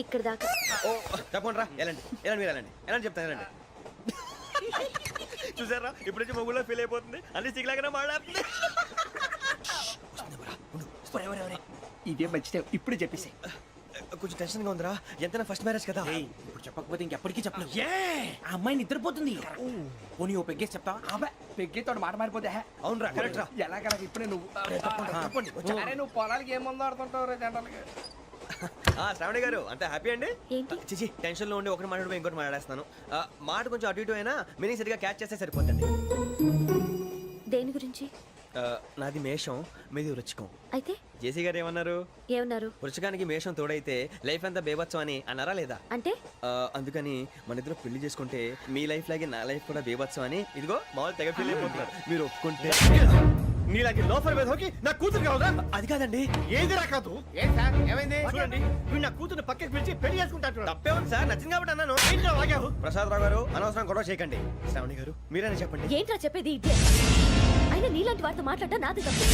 ఇక్కడ దాకా. ఓ తప్పకుండా రా, వెళ్ళండి వెళ్ళండి మీరు వెళ్ళండి వెళ్ళండి చెప్తాను వెళ్ళండి. చూసారా ఇప్పుడు నుంచి మొగుల్లో ఫీల్ అయిపోతుంది, అన్ని సిగ్లాగానే మాట్లాడుతుంది. ఇదే మంచి ఇప్పుడు చెప్పేసి. కొంచెం టెన్షన్ గా ఉందిరా, ఎంతైనా ఫస్ట్ మ్యారేజ్ కదా. ఇప్పుడు చెప్పకపోతే ఇంకెప్పటికీ చెప్పలేవు. ఆ అమ్మాయి నిద్రపోతుంది. పోనీ ఓ పెగ్గేసి చెప్తావా? అబ్బా పెగ్గేతో మాట మారిపోతే. అవునరా కరెక్ట్ రా. ఎలాగలా ఇప్పుడే నువ్వు తప్పండి అరే నువ్వు పొలాలకి ఏం ముందు ఆడుతుంటావు రే జనరల్గా. శ్రావణి గారు అంత హ్యాపీ అండి? ఏంటి? చిచి టెన్షన్ లో ఉండి ఒకటి మాట్లాడుతూ ఇంకోటి మాట్లాడేస్తున్నాను. మాట కొంచెం అటు ఇటు అయినా మీనింగ్ సరిగా క్యాచ్ చేస్తే సరిపోతుంది. దేని గురించి? నాది మేషం, మీది వృచ్చికం. అయితే జేసీ గారు ఏమన్నారు? ఏమన్నారు? వృచ్చికానికి మేషం తోడైతే లైఫ్ అంతా బేబత్సం అని అన్నారా లేదా? అంటే అందుకని మన ఇద్దరు పెళ్లి చేసుకుంటే మీ లైఫ్ లాగే నా లైఫ్ కూడా బేబత్సం అని ఇదిగో మామూలు తెగ ఫీల్ అయిపోతున్నారు. మీరు ఒప్పుకుంటే నీలాంటి లోఫర్ మీద హోకి నా కూతురు కావదా? అది కాదండి. ఏది రాకాదు. ఏం సార్ ఏమైంది? చూడండి వీడు నా కూతురు పక్కకి పిలిచి పెళ్లి చేసుకుంటాడు. తప్పే ఉంది సార్, నచ్చింది కాబట్టి అన్నాను. ఏంటో వాగావు? ప్రసాద్ రావు గారు అనవసరం గొడవ చేయకండి. శ్రావణి గారు మీరైనా చెప్పండి. ఏంట్రా చెప్పేది? అయినా నీలాంటి వారితో మాట్లాడటం నాది తప్పు.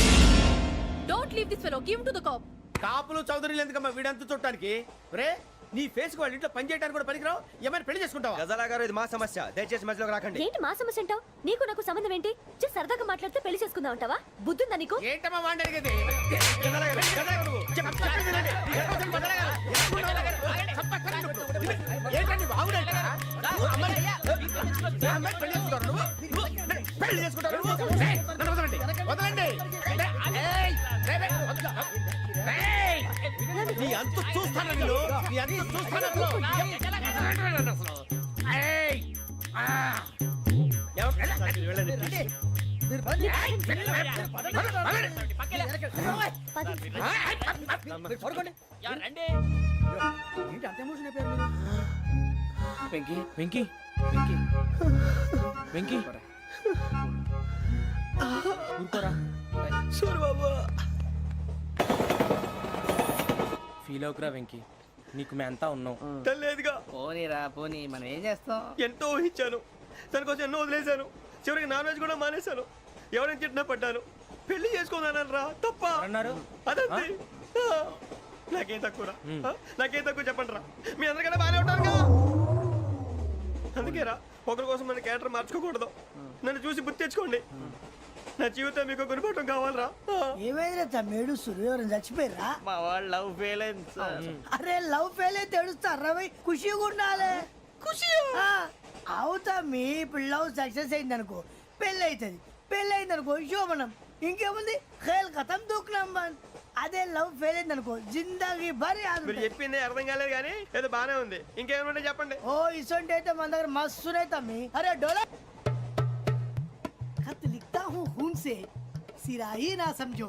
Don't leave this fellow, give to the cop. కాపులు చౌదరులు ఎందుకమ్మా వీడంతా చూడటానికి? రే నీ ఫేస్ కు వాళ్ళ ఇంట్లో పని చేయడానికి కూడా పనికిరావు. ఏమైనా పెళ్లి చేసుకుంటావా? గజాలా గారు ఇది మా సమస్య, దయచేసి మధ్యలోకి రాకండి. ఏంటి మా సమస్య అంటావు? నీకు నాకు సంబంధం ఏంటి? జస్ట్ సరదాగా మాట్లాడితే పెళ్లి చేసుకుందాం అంటావా? బుద్ధుందా నీకు? ఏంటమ్మా వాడిని అడిగేది? ఏంటండి బాగుండే పెళ్లి చేసుకుంటారు. వదలండి. నీ అంత చూస్తాను వీళ్ళు, నీ అంత చూస్తాను. వెంకీ వెంకీ వెంకీ వెంకీ ఊరుకోరా. సూర్ బాబా ఫీల్ అవుకురా వెంకీ, నీకు మేమంతా ఉన్నాం. తెలియదుగా. పోనీరా పోనీ, మనం ఏం చేస్తాం? ఎంతో ఊహించాను, తన కోసం ఎన్నో వదిలేశాను. చివరికి నాన్ వెజ్ కూడా మానేశాను. ఎవరైనా తిట్టినా పడ్డాను. పెళ్లి చేసుకుందానని రా తప్ప అన్నారు. అదంతే. నాకేం తక్కువరా? నాకేం తక్కువ చెప్పండి రా. మీ అందరికన్నా బాగానే ఉంటారు కదా. అందుకే రా, ఒకరి కోసం మన క్యారెక్టర్ మార్చుకోకూడదు. నన్ను చూసి గుర్తు తెచ్చుకోండి. నా జీవితం మీకు గురిపటం కావాలరా. ఏమైనా తమ్మేడు సూర్యవరం చచ్చిపోయిరా? మా వాళ్ళు లవ్ ఫెయిల్ అయింది సార్. అరే లవ్ ఫెయిల్ అయితే ఏడుస్తారా? ఖుషిగా ఉండాలి. ఖుషి అవుతా. మీ ఇప్పుడు లవ్ సక్సెస్ అయింది అనుకో పెళ్ళి అవుతుంది. పెళ్ళి అయింది అనుకో శోభనం. ఇంకేముంది ఖేల్ కథం దూకునాం బాన్. అదే లవ్ ఫెయిల్ అయింది అనుకో జిందాగీ భారీ. మీరు చెప్పింది అర్థం కాలేదు కానీ ఏదో బానే ఉంది. ఇంకేమైనా చెప్పండి. ఓ ఇసొంటి అయితే మన దగ్గర మస్తునే తమ్మి. అరే డోలా खत लिखता हूँ खून से, सिरा ही ना समझो.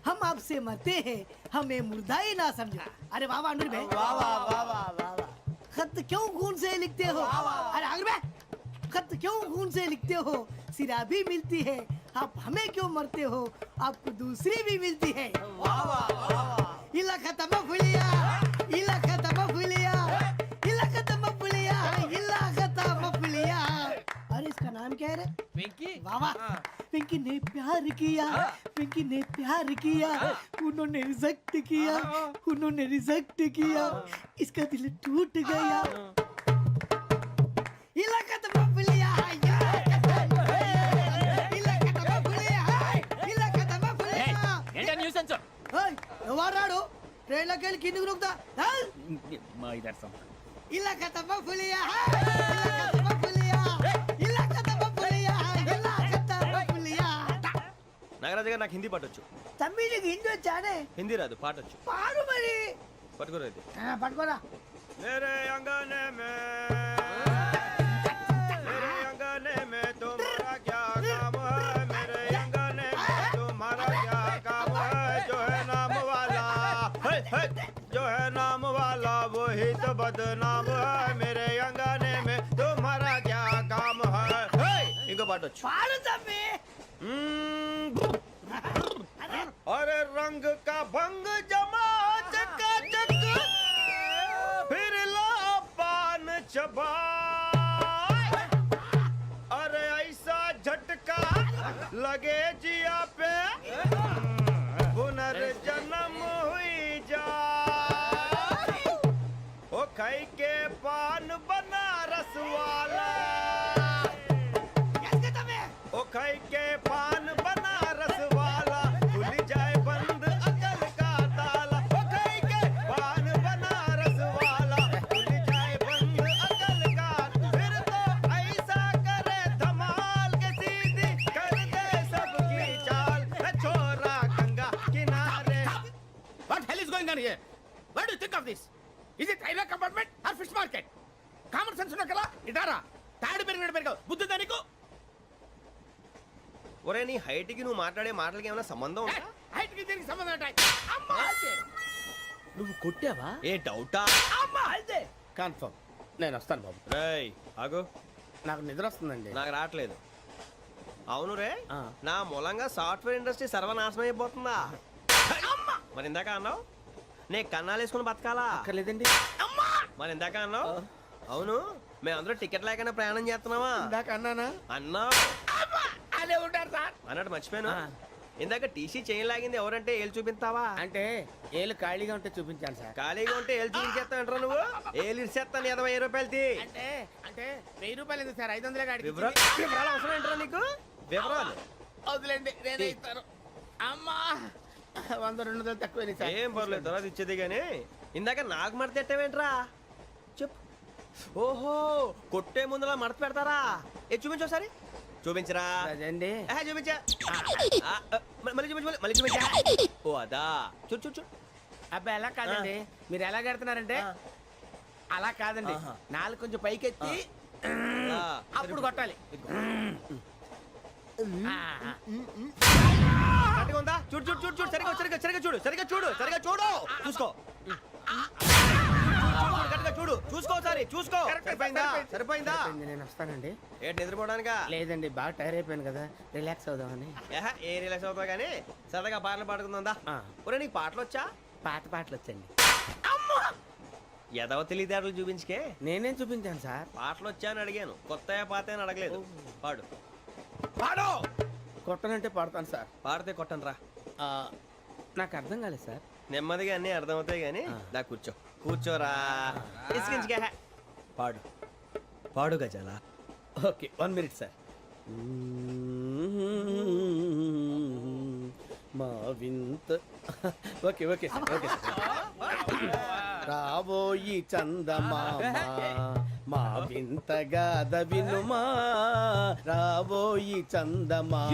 हम आपसे मरते हैं, हमें मुर्दा ही ना समझो. अरे वाह वाह अनुर भाई, वाह वाह वाह वाह वाह. खत क्यों खून से लिखते हो? अरे अनुर भाई, खत क्यों खून से लिखते हो? सिरा भी मिलती है, आप हमें क्यों मरते हो? आपको दूसरी भी मिलती है. वाह वाह वाह. इला खत्म फुलिया, इला खत्म फुलिया, इला खत्म फुलिया, इला खत्म फुलिया. अरे इसका नाम क्या है रे? వెంకీ. वाह पिंकी ने प्यार किया, पिंकी ने प्यार किया, उन्होंने रिजेक्ट किया, उन्होंने रिजेक्ट किया, इसका दिल टूट गया. इलाका तो बबलिया है, इलाका तो बबलिया है, इलाका तो बबलिया. ఏంటా న్యూసెన్స్? ओए ఎవరాడు ట్రైన్ లోకి వెళ్ళి కిందికి రుకుతా? మా ఇదర్సం. इलाका तो बबलिया है, इलाका तो बबलिया, इलाका तो बबलिया है, इलाका तो बबलिया. నాగరాజు గారు నాకు హిందీ పాటొచ్చు. తమ్మి నీకు హిందీ వచ్చానే? హిందీ రాదు, పాటొచ్చు. పాడు మరి. పట్టుకోలేదు. పట్టుకోరా. मेरे अंगने में तुम्हारा क्या काम है? मेरे अंगने में तुम्हारा क्या काम है? जो है नाम वाला जो है नाम वाला वही तो बदनाम है. मेरे अंगने में तुम्हारा क्या काम है? इनको पाटो. పాడు తమ్మి. अरे रंग का भंग जमा चकाचक फिर ला पान चबा. अरे ऐसा झटका लगे जिया पे पुनर्जन्म हुई जा. ओ खाई के पान बनारस वाला ओ खाई के पान बनारस वाला खुल जाए बंद अकल का ताला ओ खाई के पान बनारस वाला खुल जाए बंद अकल का फिर तो ऐसा करे धमाल के सीधी कर दे सबकी चाल छोरा गंगा किनारे What hell is going on here? What do you think of this? Is it railway compartment or fish market? Common sense ఉన్న కదా ఇటారా తాడు పెరిగినట్టు పెరిగావు బుద్ధి దానికి ఒరే నీ హైట్ కి నువ్వు మాట్లాడే మాటలకి ఏమైనా సంబంధం ఉందా హైట్ కి దీనికి సంబంధం ఉంటాయి అమ్మా అదే నువ్వు కొట్టావా ఏ డౌటా అమ్మా అదే కన్ఫర్మ్ నేను వస్తాను బాబు రేయ్ ఆగు నాకు నిద్ర వస్తుందండి నాకు రావట్లేదు అవును రే ఆ. నా మూలంగా సాఫ్ట్వేర్ ఇండస్ట్రీ సర్వనాశనం అయిపోతుందా మరి ఇందాక అన్నావు నే కన్నాలు వేసుకుని బతకాలా అక్కర్లేదండి అమ్మా మరి ఇందాక అన్నావు అవును మేమందరూ టికెట్ లేకుండా ప్రయాణం చేస్తున్నావా ఇందాక అన్నానా అన్నావు అమ్మా అదే ఉంటారు సార్ అన్నట్టు మర్చిపోయాను ఆ. ఇందాక టీసీ చైన్ లాగింది ఎవరంటే ఏళ్ళు చూపిస్తావా అంటే ఏళ్ళు ఖాళీగా ఉంటే చూపించాను సార్ ఖాళీగా ఉంటే ఏళ్ళు చూపించేస్తానంటారా నువ్వు ఏళ్ళు ఇచ్చేస్తాను 20 రూపాయలది అంటే అంటే 1000 రూపాయలు ఎందుకు సార్ 500 కాడికి వివరాలు అవసరం ఏంటరా నీకు వివరాలు వదిలేండి నేనే ఇస్తాను అమ్మా 100-200 తక్కువ సార్ ఏం పర్లేదు తర్వాత ఇచ్చేది కానీ ఇందాక నాకు మడత ఎట్టవేంట్రా చెప్పు ఓహో కొట్టే ముందులా మడత పెడతారా ఏ చూపించు ఒకసారి చూపించరా అదండి చూపించా మళ్ళీ చూపించు మళ్ళీ చూపించా ఓ అదా చూడు చూడు చూడు అబ్బాయి ఎలా కాదండి మీరు ఎలా కడుతున్నారంటే అలా కాదండి ఆహా. నాలుగు కొంచెం పైకెత్తి ఆ, అప్పుడు కొట్టాలి ఆ, కరెక్ట్గా ఉందా చూడు చూడు చూడు చూడు సరిగా సరిగా సరిగా చూడు సరిగా చూడు సరిగా చూడు చూసుకో కరెక్ట్గా చూడు చూసుకో ఒకసారి చూసుకో కరెక్ట్, సరిపోయిందా సరిపోయింది. సరిపోయిందా సరిపోయింది, నేను వస్తానండి ఏంటి నిద్రపోవడానికా లేదండి బాగా టైర్ అయిపోయాను కదా రిలాక్స్ అవుదామని ఏ రిలాక్స్ అవుతావు కానీ సరదాగా పాటలు పాడుకుందా ఆ. ఒరే నీకు పాటలు వచ్చా పాత పాటలు వచ్చండి ఎదవ తెలివితేటలు చూపించుకే నేనేం చూపించాను సార్ పాటలు వచ్చా అని అడిగాను కొత్త పాత అని అడగలేదు పాడు పాడు కొట్టనంటే పాడతాను సార్ పాడితే కొట్టను రా ఆ, నాకు అర్థం కాలేదు సార్ నెమ్మదిగా అన్నీ అర్థమవుతాయి కానీ దా కూర్చో కూర్చోరా ఇసుకించుకే పాడు పాడు గజాల ఓకే 1 మినిట్ సార్ మా వింత ఓకే ఓకే సార్ ఓకే రాబోయి చందమామ మా వింత గాథ వినుమా రాబోయి చందమామ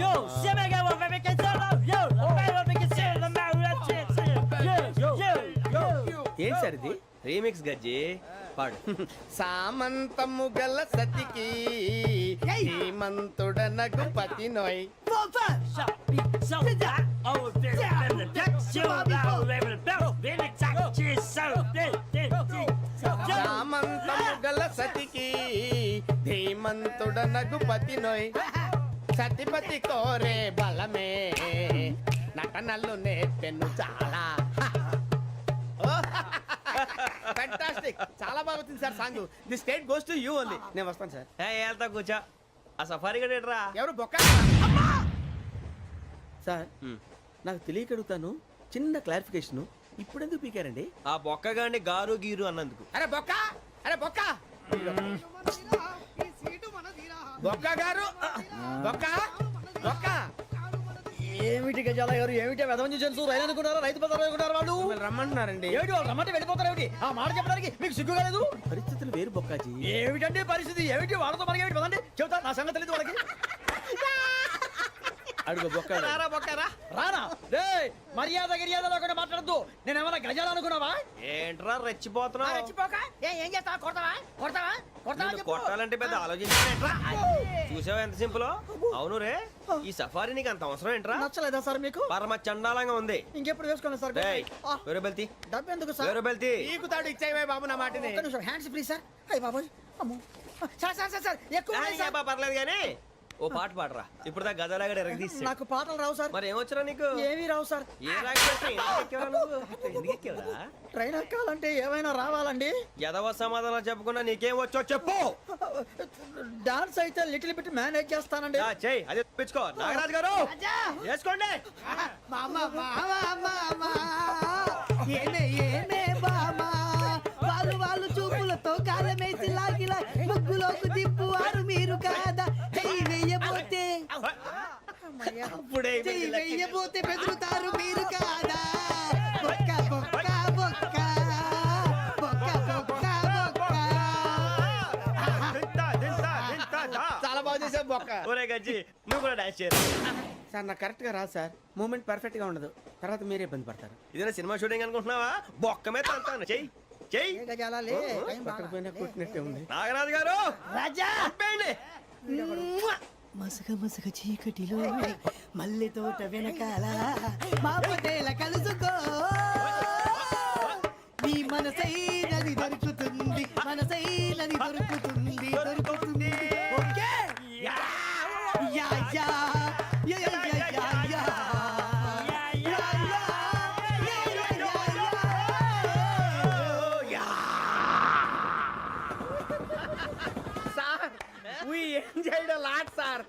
ఏం సార్ ఇది రీమిక్స్ గజ్జి పాడు సామంతము గల సతికి హేమంతుడనగు పతి నోయ్ సామంతము గల సతికి ధీమంతుడనగు పతి నోయ్ సతిపతి కోరే బలమే నటనలు నేర్పెను చాలా ఫ్యాంటాస్టిక్ చాలా బాగా వచ్చింది sir song the state goes to you only నేను వస్తాను సార్ వెళ్తా కూర్చో ఆ సఫారీ గడేట్రా ఎవరు బొక్క సార్ నాకు తెలియక అడుగుతాను చిన్న క్లారిఫికేషన్ ఇప్పుడు ఎందుకు పీకారండి ఆ బొక్కగాండి గారు గీరు అన్నందుకు అరే బొక్క అరే బొక్క బొక్క గారు బొక్క బొక్క ఏమిటి గజాల గారు ఏమిటి వెదవం చూసాను రైలు అనుకున్నారా రైతు బజార్ అనుకున్నారు వాళ్ళు మిమ్మల్ని రమ్మంటున్నారండి ఏమిటి వాళ్ళు రమ్మంటే వెళ్ళిపోతారు ఏమిటి ఆ మాట చెప్పడానికి మీకు సిగ్గు కాలేదు పరిస్థితులు వేరు బొక్కాజీ ఏమిటంటే పరిస్థితి ఏమిటి వాళ్ళతో మనకి ఏమిటి పదండి చెబుతా నా సంగతి తెలియదు వాళ్ళకి అడుగు బొక్క రారా బొక్కరా రానా రే మర్యాద గిర్యాద లేకుండా మాట్లాడద్దు నేను ఏమైనా గజాలు అనుకున్నావా ఏంట్రా రెచ్చిపోతున్నావు ఏం చేస్తావా కొడతావా కొడతావా కొడతావా నిన్ను కొట్టాలంటే పెద్ద ఆలోచించా చూసావా ఎంత సింపుల్ అవును రే ఈ సఫారీ నీకు అంత అవసరం ఏంట్రా నచ్చలేదా సార్ మీకు పరమ చండాలంగా ఉంది ఇంకెప్పుడు వేసుకోండి సార్ డేయ్, వేరే బెల్తి డబ్బు ఎందుకు సార్ వేరే బెల్తి నీకు తాడు ఇచ్చాయి బాబు నా మాటని ఒక్క నిమిషం హ్యాండ్స్ ఫ్రీ సార్ అయ్యి బాబోయ్ అమ్మో సార్ సార్ సార్ సార్ ఎక్కువ ఉన్నాయి సార్. పర్లేదు కానీ ఓ పాట పాడరా ఇప్పుడు దా గదలాగడ ఎరగదీసి నాకు పాటలు రావు సార్ మరి ఏమొచ్చరా నీకు ఏమీ రావు సార్ ఏ రాకపోతే ఎందుకు ఎక్కేవరా నువ్వు? ఎందుకు ఎక్కేవరా ట్రైన్ ఎక్కాలంటే ఏమైనా రావాలండి ఎదవ సమాధానం చెప్పకుండా నీకేం వచ్చో చెప్పు డాన్స్ అయితే లిటిల్ బిట్ మేనేజ్ చేస్తానండి చెయ్యి అదే తెప్పించుకో నాగరాజు గారు చేసుకోండి మామా మామా మామా ఏనే ఏనే బామా వాళ్ళు వాళ్ళు చూపులతో కాలమేసి లాగిలా ముగ్గులోకి తిప్పువారు మీరు కాదా చెయ్యి వెయ్యబోతే చెయ్యి వెయ్యబోతే బెదురుతారు మీరు కాదా బొక్క బొక్క బొక్క బొక్క బొక్క బొక్క చాలా బాగా చేసావు బొక్క. ఒరే గజ్జి నువ్వు కూడా డాన్స్ చేయరు. సార్ నాకు కరెక్ట్ గా రాదు సార్, మూమెంట్ పర్ఫెక్ట్ గా ఉండదు, తర్వాత మీరే ఇబ్బంది పడతారు. ఇదేనా సినిమా షూటింగ్ అనుకుంటున్నావా? బొక్క మీద అంటాను. చెయ్యి చెయ్యి. పక్కన పోయినా కొట్టినట్టే ఉంది. నాగరాజు గారు రాజా ఆపేయండి. మసక మసక చీకటిలో మల్లె తోట వెనకాల మా పటేల కలుసుకో నీ మనసైనది దొరుకుతుంది మనసైనది దొరుకుతుంది దొరుకుతుంది okay yeah yeah yeah yeah yeah yeah yeah yeah sir we enjoyed a lot sir.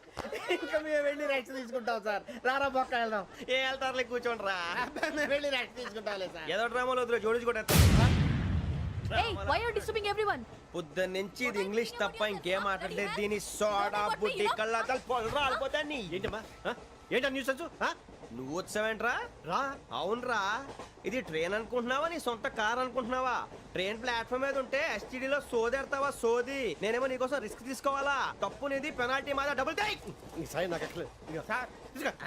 ఇంకా మేము వెళ్ళి రెస్ట్ తీసుకుంటాం సార్. రారా బొక్క వెళ్దాం. ఏ వెళ్తారులే కూర్చోండి రా. మేము వెళ్ళి రెస్ట్ తీసుకుంటాంలే సార్. ఏదో డ్రామాలో వద్దులే జోడించుకుంటా. Hey, why are you disturbing everyone? పొద్దున్న నుంచి ఇది ఇంగ్లీష్ తప్ప ఇంకేం మాట్లాడలేదు. దీని సోడా బుడ్డి కళ్ళ పొలం రాలిపోతా నీ. ఏంటమ్మా ఏంటా న్యూస్ నువ్వు వచ్చావేంట్రా? రా. అవునరా, ఇది ట్రైన్ అనుకుంటున్నావా నీ సొంత కార్ అనుకుంటున్నావా? ట్రైన్ ప్లాట్ఫామ్ మీద ఉంటే ఎస్టీడీలో సోదేడతావా సోది. నేనేమో నీకోసం రిస్క్ తీసుకోవాలా? తప్పు నీది, పెనాల్టీ మాదా, డబుల్ టై. సార్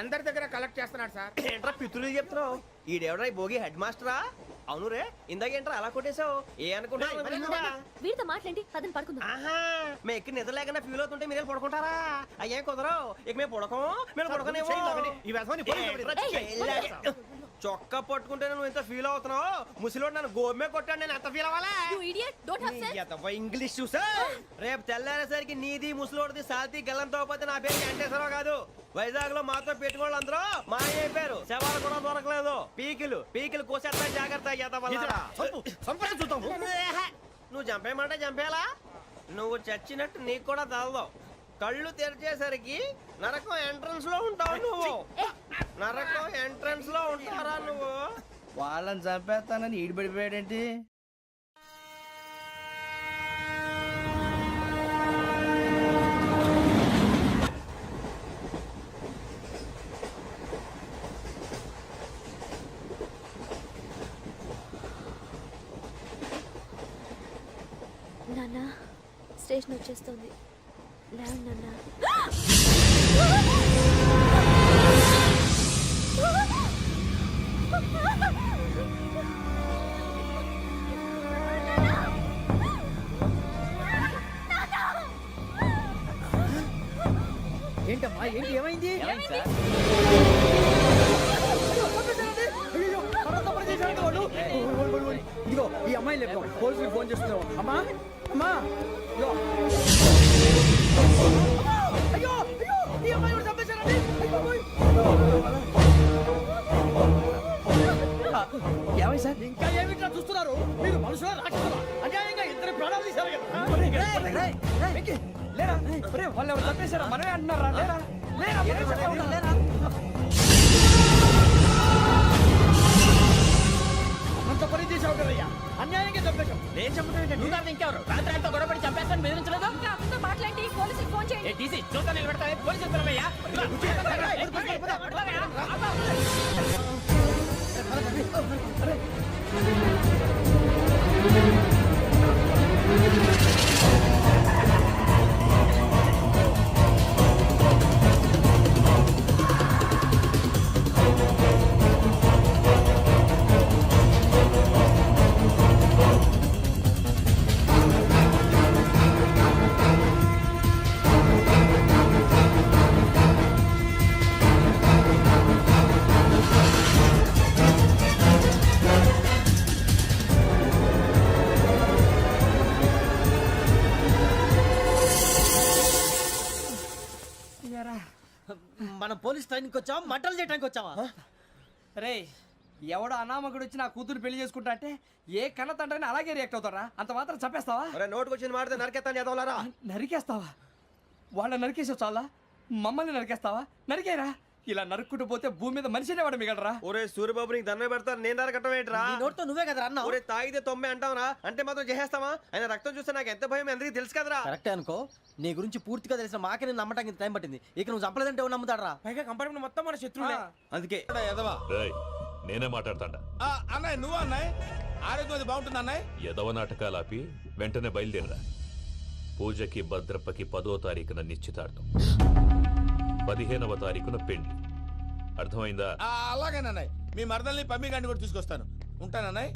అందరి దగ్గర కలెక్ట్ చేస్తున్నాడు సార్. ఏంట్రా పితులు చెప్తున్నావు? ఈడెవడ్రా ఈ భోగి హెడ్ మాస్టరా? అవును రే, ఇందాకేంట్రా అలా కొట్టేశావు? ఏ అనుకుంటున్నావు? వీరితో మాట్లాడి పదని పడుకుందాం. ఆహా, మేము ఎక్కడ నిద్ర లేకుండా ఫీల్ అవుతుంటే మీరు పడుకుంటారా? అయ్యేం కుదరవు. ఇక మేము పడకం, మేము పడకనేమో. చొక్కా పట్టుకుంటే నువ్వు ఎంత ఫీల్ అవుతున్నావు? ముసలివాడు నన్ను గోమే కొట్టాడు, నేను ఎంత ఫీల్ అవ్వాలా? You idiot, don't have sense. English చూసా రేపు తెల్లారేసరికి నీది ముసలోడిది సాతి గల్లంతో పోతే నా పేరు వెంకటేశ్వరరావు కాదు. వైజాగ్ లో మాతో పెట్టుకోళ్ళు అందరూ మా అయిపోయారు. శవాలు కూడా దొరకలేదు. పీకిలు కోసేస్తా జాగ్రత్త. నువ్వు చంపేయమంటే చంపేలా? నువ్వు చచ్చినట్టు నీకు కూడా తగదు. కళ్ళు తెరిచేసరికి నరకం ఎంట్రన్స్ లో ఉంటావు నువ్వు. నరకం ఎంట్రన్స్ లో ఉంటారా నువ్వు? వాళ్ళని చంపేస్తానని ఈడిపడిపోయాడేంటి? నాన్న స్టేషన్ వచ్చేస్తుంది. లేవండి నాన్న. ఏంటమ్మా ఏంటి ఏమైంది ఇదిగో ఈ అమ్మాయి లేదు, పోలీసులకు ఫోన్ చేస్తున్నావు. అమ్మా అమ్మా ఇదిగో. అయ్యో అయ్యో ఈ అమ్మాయి కూడా చంపేశారండి. ఏమై సార్? ఇంకా ఏమిట్లా చూస్తున్నారు? మీరు మనుషుల రాక్షసులా? అన్యాయంగా ఇద్దరు ప్రాణాలు తీశారు కదా. లేరా వాళ్ళు ఎవరు చంపేశారా? మనమే అంటున్నారా? లేరా లేరా అంత పని చేసావు కదయ్యా, అన్యాయంగా చంపేశావు. నేను చంపుతా. నువ్వు కాదు ఇంకెవరు? రాత్రి ఆయనతో గొడవపడి చంపేస్తాను బెదిరించలేదు. ఇంకా మాట్లాడి పోలీసుకి ఫోన్ చేయండి. ఏ టీసీ చూస్తా నిలబెడతావే? పోలీసులు పిలవయ్యా. మనం పోలీస్ ట్రైనింగ్ వచ్చావా, మంటలు చేయడానికి వచ్చావా? రే, ఎవడో అనామకుడు వచ్చి నా కూతురు పెళ్లి చేసుకుంటా అంటే ఏ కన్న తండ్రిని అలాగే రియాక్ట్ అవుతారా? అంత మాత్రం చంపేస్తావా? నోటుకు వచ్చింది మాడితే నరకెత్తాను చదవాలరా. నరికేస్తావా? వాళ్ళ నరికేసావు చాలా, మమ్మల్ని నరికేస్తావా? నరికేరా ఇలా నరుక్కుంటూ పోతే భూమి మీద మనిషినే వాడు మిగలరా. ఒరే సూర్యబాబు నీకు దండం పెడతాను, నేను నరకటం ఏంట్రా? నోటితో నువ్వే కదా అన్నా. ఒరే తాగితే తొమ్మే అంటావునా? అంటే మాత్రం చేసేస్తావా? ఆయన రక్తం చూస్తే నాకు ఎంత భయం అందరికీ తెలుసు కదరా. కరెక్టే అనుకో. నీ గురించి పూర్తిగా తెలిసిన మాకే నేను నమ్మటానికి టైం పట్టింది. ఇక నువ్వు చంపలేదంటే ఎవరు నమ్ముతాడరా? పైగా కంపార్ట్మెంట్ మొత్తం మన శత్రువులే. అందుకే ఎదవా రేయ్, నేనే మాట్లాడతాడా. అన్నయ్య నువ్వు అన్నయ్య ఆరోగ్యం అది బాగుంటుంది అన్నయ్య. ఎదవ నాటకాలు ఆపి వెంటనే బయలుదేరరా. పూజకి భద్రప్పకి 10వ తారీఖున నిశ్చితార్థం, 15వ తారీఖున పెళ్లి. అర్థమైందా? అలాగేనన్నయ్య. మీ మరదల్ని పమ్మి గాండి కూడా తీసుకొస్తాను. ఉంటానన్నయ్య.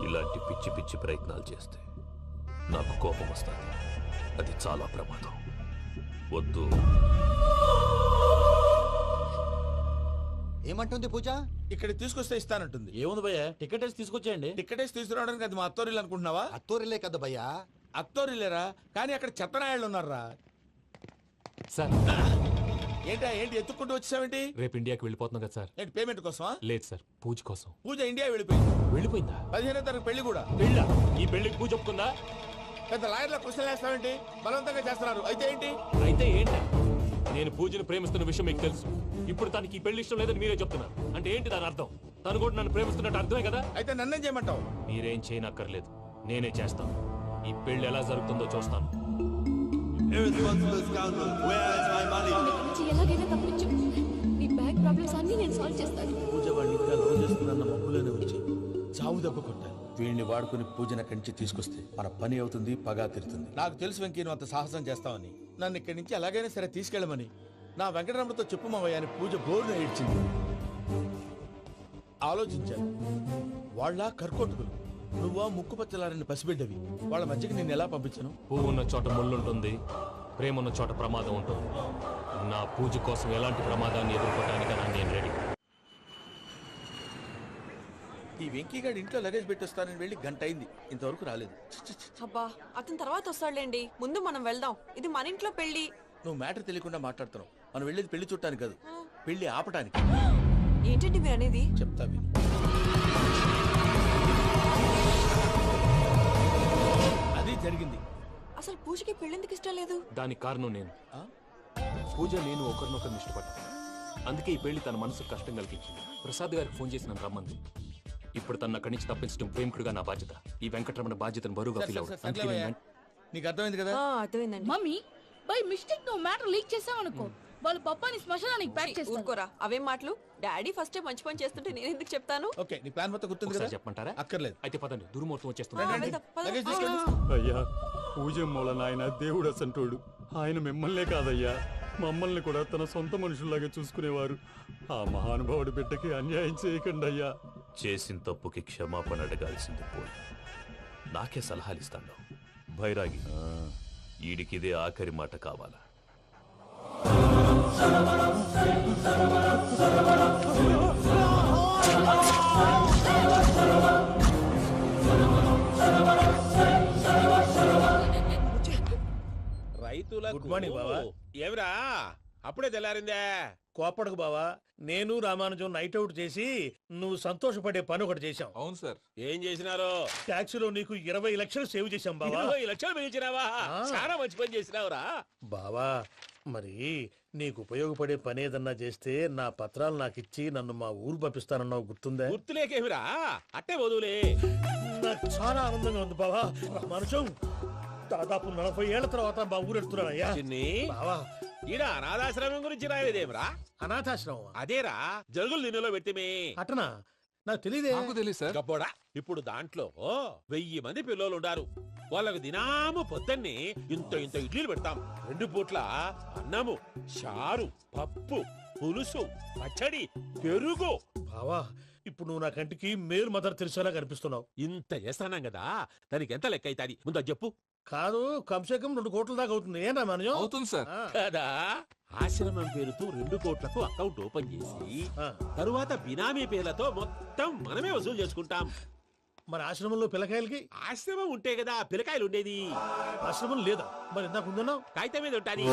ఇలాంటి పిచ్చి పిచ్చి ప్రయత్నాలు చేస్తే నాకు కోపం వస్తుంది. అది చాలా ప్రమాదం. వద్దు. ఏమంటుంది పూజ? ఇక్కడ తీసుకొస్తే ఇస్తానంటుంది. ఏముంది భయ్యా, టికెట్ వేసి తీసుకొచ్చేయండి. టికెట్ వేసి తీసుకురావడానికి అది మా అత్తోరిల్లు అనుకుంటున్నావా? అత్తూరిలే కదా భయ్యా. అత్తోరిల్లేరా, కానీ అక్కడ చెత్తనాయాళ్ళు ఉన్నారా. సార్ ఏంటి ఎత్తుక్కుంటూ వచ్చావేంటి? రేపు ఇండియాకి వెళ్ళిపోతున్నాం కదా సార్. ఏంటి పేమెంట్ కోసమా? లేదు సార్, పూజ కోసం. పూజ ఇండియా వెళ్ళిపోయింది. వెళ్ళిపోయిందా? 15వ తారీఖు పెళ్లి కూడా. పెళ్ళా? ఈ పెళ్లికి పూజ ఒప్పుకుందా? పెద్ద లాయర్ల క్వశ్చన్ వేస్తావేంటి? బలవంతంగా చేస్తున్నారు. అయితే ఏంటి? అయితే ఏంటి? నేను పూజను ప్రేమిస్తున్న విషయం మీకు తెలుసు. ఇప్పుడు తనకి ఈ పెళ్లి ఇష్టం లేదని మీరే చెప్తున్నారు. అంటే ఏంటి దాని అర్థం? తను కూడా నన్ను ప్రేమిస్తున్నట్టు అర్థమే కదా. అయితే నన్నేం చేయమంటావు? మీరేం చేయనక్కర్లేదు, నేనే చేస్తాను. ఈ పెళ్లి ఎలా జరుగుతుందో చూస్తాను. నుంచి ఎలాగైనా తప్పించు. నీ బ్యాగ్ ప్రాబ్లమ్స్ అన్ని నేను సాల్వ్ చేస్తాను. పూజ వాడిని ఇంకా లవ్ చేస్తుందన్న మబ్బులోనే వచ్చి చావు దెబ్బ కొట్టాను. వీళ్ళని వాడుకుని పూజన కంచి తీసుకొస్తే మన పని అవుతుంది, పగా తీరుతుంది. నాకు తెలుసు వెంకీ నువ్వు అంత సాహసం చేస్తావని. నన్ను ఇక్కడి నుంచి ఎలాగైనా సరే తీసుకెళ్ళమని నా వెంకటరమణతో చెప్పు మావయ్య అని పూజ బోర్ను ఏడ్చింది. ఆలోచించాను. వాళ్ళ కర్కోటకులు, నువ్వా ముక్కుపచ్చలారని పసిబిడ్డవి. వాళ్ళ మధ్యకి నేను ఎలా పంపించను? పువ్వు ఉన్న చోట ముళ్ళుంటుంది, ప్రేమ ఉన్న చోట ప్రమాదం ఉంటుంది. నా పూజ కోసం ఎలాంటి ప్రమాదాన్ని ఎదుర్కోవడానికైనా నేను రెడీ. ఈ వెంకీగాడి ఇంట్లో లగేజ్ పెట్టొస్తానని వెళ్ళి గంట అయింది, ఇంతవరకు రాలేదు. అబ్బా అతని తర్వాత వస్తాడులేండి, ముందు మనం వెళ్దాం. ఇది మన ఇంట్లో పెళ్లి. నువ్వు మ్యాటర్ తెలియకుండా మాట్లాడుతున్నావు. మనం వెళ్ళేది పెళ్లి చుట్టానికి కాదు, పెళ్లి ఆపటానికి. ఏంటండి మీరు అనేది? చెప్తా విను. అది జరిగింది. అసలు పూజకి పెళ్ళెందుకు ఇష్టం లేదు? దానికి కారణం నేను. పూజ నేను ఒకరినొకరిని ఇష్టపడ్డా. అందుకే ఈ పెళ్లి తన మనసుకు కష్టం కలిగించింది. ప్రసాద్ గారికి ఫోన్ చేసి నన్ను రమ్మంది. ఇప్పుడు తన అక్కడి నుంచి తప్పించడం ప్రేమికుడుగా నా బాధ్యత. ఈ వెంకటరమణ బాధ్యతను బరువుగా ఫీల్ అవుతుంది. నీకు అర్థమైంది కదా? అర్థమైందండి. మమ్మీ బై మిస్టేక్ నువ్వు మ్యాటర్ లీక్ చేసావు అనుకో, వాళ్ళు పప్పాని శ్మశానానికి ప్యాక్ చేస్తారు. ఊరుకోరా, అవేం మాటలు. డాడీ ఫస్ట్ మంచి పని చేస్తుంటే నేను ఎందుకు చెప్తాను? ఓకే, నీ ప్లాన్ మొత్తం గుర్తుంది కదా? ఒకసారి చెప్పమంటారా? అక్కర్లేదు. అయితే పదండి, దుర్ముహూర్తం వచ్చేస్తుంది. వెళ్దాం, పద. లగేజ్ తీసుకెళ్ళు. అయ్యా, పూజ మూలన ఆయన దేవుడు అసంటోడు. ఆయన మిమ్మల్నే కాదయ్యా, మమ్మల్ని కూడా తన సొంత మనుషుల్లాగా చూసుకునేవారు. ఆ మహానుభావుడి బిడ్డకి అన్యాయం చేయకండి అయ్యా. చేసిన తప్పుకి క్షమాపణ అడగాల్సింది పోయి నాకే సలహాలు ఇస్తాను. భైరాగి, ఈడికిదే ఆఖరి మాట కావాలా? రైతుల గుడ్ మార్నింగ్ బావా. ఏమిరా అప్పుడే తెల్లారిందే? కోపడకు బావా, నేను రామానుజం నైట్ అవుట్ చేసి నువ్వు సంతోషపడే పని ఒకటి చేశాం. అవును సార్. ఏం చేసినారు? ట్యాక్సీలో నీకు 20 లక్షలు సేవ్ చేశాం బావా. 20 లక్షలు మిగిల్చినావా? చాలా మంచి పని చేసినావురా బావా, మరి నీకు ఉపయోగపడే పని ఏదన్నా చేస్తే నా పత్రాలు నాకిచ్చి నన్ను మా ఊరు పంపిస్తానన్నావు, గుర్తుందా? గుర్తులేకేమిరా, అట్టే వదులే. నాకు చాలా ఆనందంగా ఉంది బావా. రామానుజం దాదాపు 40 ఏళ్ల తర్వాత మా ఊరు ఎడుతున్నానయ్యా. చిన్ని, బావా, ఈడ అనాథాశ్రమం గురించి రాయలేదేమిరా? అనాథాశ్రమం అదేరా, జరుగులు నిన్నులో పెట్టిమే. అటనా? నాకు తెలియదే. తెలియదు సార్. గబ్బోడా, ఇప్పుడు దాంట్లో 1000 మంది పిల్లలు ఉండారు. వాళ్ళకు దినాము పొద్దున్నే ఇంత ఇంత ఇడ్లీలు పెడతాం. 2 పూట్ల అన్నము, చారు, పప్పు, పులుసు, పచ్చడి, పెరుగు. బావా, ఇప్పుడు నువ్వు నా కంటికి మేలు మదర్ తెలిసేలా కనిపిస్తున్నావు. ఇంత చేస్తానం కదా, దానికి ఎంత లెక్క అవుతుంది ముందు అది చెప్పు. కాదు, కంసేకం 2 కోట్ల దాకా అవుతుంది. ఏం రామానుజం? అవుతుంది సార్. కదా, ఆశ్రమం పేరుతో 2 కోట్లకు అకౌంట్ ఓపెన్ చేసి తరువాత బినామీ పేర్లతో మొత్తం మనమే వసూలు చేసుకుంటాం. మరి ఆశ్రమంలో పిల్లకాయలకి? ఆశ్రమం ఉంటే కదా పిల్లకాయలు ఉండేది. ఆశ్రమం లేదా? మరి ఇందాక ఉందన్నావు. కాగితం మీద ఉంటాది.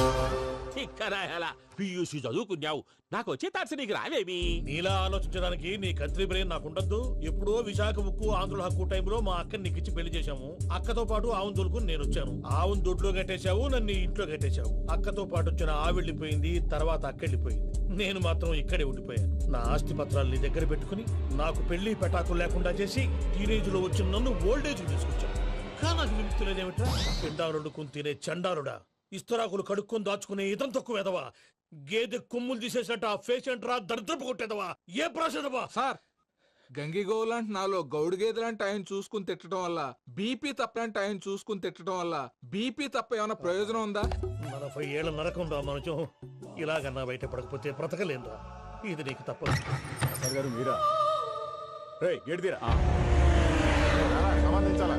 తిక్కరాయాల పియూసీ చదువుకున్నావు నాకు వచ్చే తాట్స్ నీకు రావేమి? నీలా ఆలోచించడానికి నీ కత్రి బ్రెయిన్ నాకుండద్దు. ఎప్పుడో విశాఖ ఉక్కు ఆంధ్రుల హక్కు టైంలో మా అక్కని నీకిచ్చి పెళ్లి చేశాము. అక్కతో పాటు ఆవును దొడుకుని నేను వచ్చాను. ఆవును దొడ్లో కట్టేశావు, నన్ను ఇంట్లో కట్టేశావు. అక్కతో పాటు వచ్చిన ఆవిళ్ళిపోయింది, తర్వాత అక్కెళ్ళిపోయింది. నేను మాత్రం ఇక్కడే ఉండిపోయాను. నా ఆస్తి పత్రాలు నీ దగ్గర పెట్టుకుని నాకు పెళ్లి పెటాకులు లేకుండా చేసి టీనేజ్ లో వచ్చిన నన్ను ఓల్డేజ్ తీసుకొచ్చాను. కానీ నాకు విముక్తులేదేమిట్రా? పిండారుడుకుని తినే చండారుడా, ఇస్తరాకులు కడుక్కొని దాచుకునే ఇతం తక్కువ ఎదవా, గేదె కొమ్ములు తీసేసట ఆ పేషెంట్ రా దరిద్రపు కొట్టేదవా, ఏ ప్రాసెదవా? సార్ గంగిగోవు లాంటి నాలో గౌడు గేదె లాంటి ఆయన చూసుకుని తిట్టడం వల్ల, బీపీ తప్పలాంటి ఆయన చూసుకుని తిట్టడం వల్ల బీపీ తప్ప ఏమైనా ప్రయోజనం ఉందా? 40 ఏళ్ల నరకం రా మనచం. ఇలాగన్నా బయట పడకపోతే బ్రతకలేనురా. ఇది నీకు తప్పదు. గారు మీరా? రేయ్ గేట్ తీరా. సంబంధించాలా?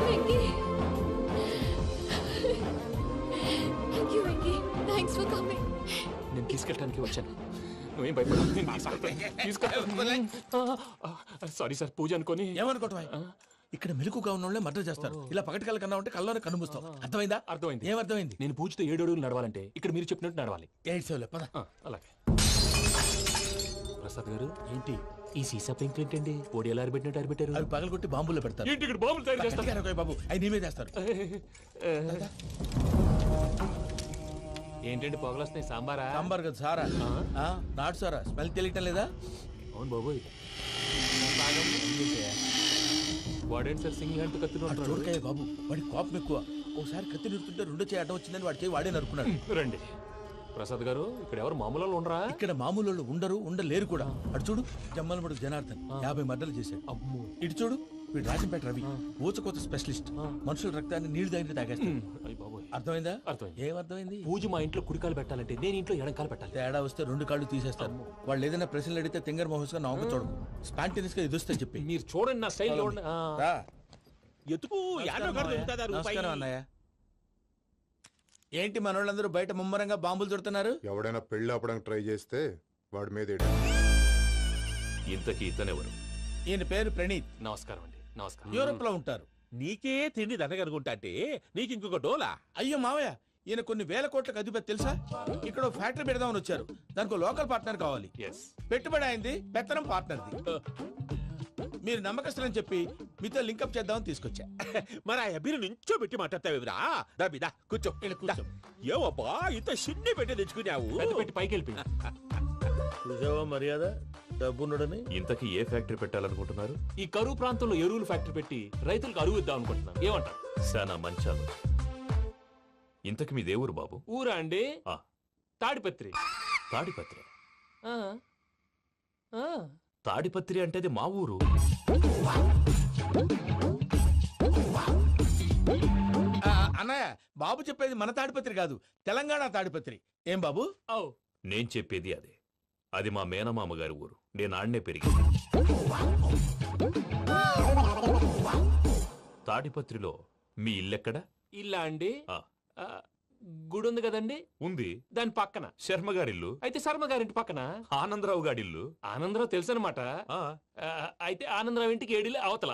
Venky thank you Venky, thanks for coming. నేను తీసుకెళ్ళడానికి వచ్చాను, నువ్వేం భయపడకు. సారీ సార్, పూజ అనుకొని. ఏమనుకోవటం? ఇక్కడ మెలకుగా ఉన్న వాళ్ళే మర్డర్ చేస్తారు. ఇలా పగటి కళ్ళ కన్నా ఉంటే కళ్ళలోనే కనుమూస్తాం. అర్థమైందా? అర్థమైంది. ఏమర్థమైంది? నేను పూజతో 7 అడుగులు నడవాలంటే ఇక్కడ మీరు చెప్పినట్టు నడవాలి. 8 సేవలే పద. అలాగే. ప్రసాద్ గారు, ఏంటి ఈ సీసా పెంకులు ఏంటండి? ఓడి ఎలా అరబెట్టినట్టు అరబెట్టారు? అవి పగలగొట్టి బాంబుల్లో పెడతారు. ఏంటి ఇక్కడ బాంబులు తయారు చేస్తారు? గట్టిగా అరవై బాబు, అవి నీవే చేస్తారు. ఏంటండి పొగలొస్తాయి? సాంబారా? సాంబార్ కదా సారా. నాటు సారా స్మెల్ తెలియటం లేదా? అవును బాబోయ్. వాడేంటి సార్ సింగిల్ హ్యాండ్ కత్తి చూడకాయ బాబు, వాడి కోపం ఎక్కువ. ఒకసారి కత్తి నిరుతుంటే రెండో చేయి అడ్డం వచ్చిందని వాడి చేయి వాడే నరుకున్నాడు. రండి ప్రసాద్ గారు, ఇక్కడ ఎవరు మామూలు వాళ్ళు ఉండరా? ఇక్కడ మామూలు వాళ్ళు ఉండరు, ఉండలేరు కూడా. అటు చూడు, జమ్మలమడు జనార్దన్ 50 మర్డర్లు చేశాడు. అమ్మో. ఇటు చూడు, వీడు రాజంపేట రవి ఊచకోత స్పెషలిస్ట్. మనుషుల రక్తాన్ని నీళ్లు దగ్గర తాగేస్తాడు. అర్థమైందా? అర్థమైంది. ఏమర్థమైంది? పూజ మా ఇంట్లో కుడికాలు పెట్టాలంటే నేను ఇంట్లో ఎడంకాలు పెట్టాలి. తేడా వస్తే 2 కాళ్ళు తీసేస్తారు. వాళ్ళు ఏదైనా ప్రశ్నలు అడిగితే తింగర్ మహోస్ గా నవ్వు చూడకు, స్పాంటినియస్ గా ఎదుస్తా చెప్పి. మీరు చూడండి నా స్టైల్ చూడండి. రా. ఎతుకు యాడో కాడ దొరుకుతుందా రూపాయి? నమస్కారం అన్నయ్య. ఏంటి మనోళ్ళందరూ బయట ముమ్మరంగా బాంబులు దొరుకుతున్నారు? ఎవడైనా పెళ్లి ఆపడానికి ట్రై చేస్తే వాడి మీద ఇంతకీ ఇతనెవరు? ఈయన పేరు ప్రణీత్. నమస్కారం అండి. నమస్కారం. యూరోప్ లో ఉంటారు. నీకే తిండి దండగనుకుంటా అంటే నీకు ఇంకొక డోలా? అయ్యో మావయ్య, ఈయన కొన్ని వేల కోట్లకు అధిపతి తెలుసా? ఇక్కడ ఓ ఫ్యాక్టరీ పెడదామని వచ్చారు. దానికి లోకల్ పార్ట్నర్ కావాలి. పెట్టుబడి అయింది, పెత్తనం పార్ట్నర్ది. మీరు నమ్మకస్తులని చెప్పి మీతో లింకప్ చేద్దామని తీసుకొచ్చా. మరి ఆ అబ్బిని నుంచో పెట్టి మాట్లాడతావురా? దాబిదా కూర్చో. ఏవబ్బా ఇంత సిన్ని పెట్టి తెచ్చుకున్నావు? పెట్టి పైకి వెళ్ళి చూసావా మర్యాద, డబ్బున్నడని. ఇంతకీ ఏ ఫ్యాక్టరీ పెట్టాలనుకుంటున్నారు? ఈ కరువు ప్రాంతంలో ఎరువులు ఫ్యాక్టరీ పెట్టి రైతులకు అరువు ఇద్దాం అనుకుంటున్నాను. ఏమంటారు? శానా మంచాలు. ఇంతకి మీ దేవురు బాబు? ఊరా అండి? తాడిపత్రి. తాడిపత్రి? తాడిపత్రి అంటే అది మా ఊరు. అన్నయ్య, బాబు చెప్పేది మన తాడిపత్రి కాదు, తెలంగాణ తాడిపత్రి. ఏం బాబు? నేను చెప్పేది అదే. అది మా మేనమామ గారి ఊరు. నేను ఆడనే పెరిగింది. తాడిపత్రిలో మీ ఇల్లెక్కడ? ఇల్లా అండి? గుడి ఉంది కదండి? ఉంది. దాని పక్కన శర్మ గారిల్లు. అయితే శర్మ గారింటి పక్కన ఆనందరావు గారిల్లు. ఆనందరావు తెలుసు అనమాట. అయితే ఆనందరావు ఇంటికి 7 ఇల్లు అవతల.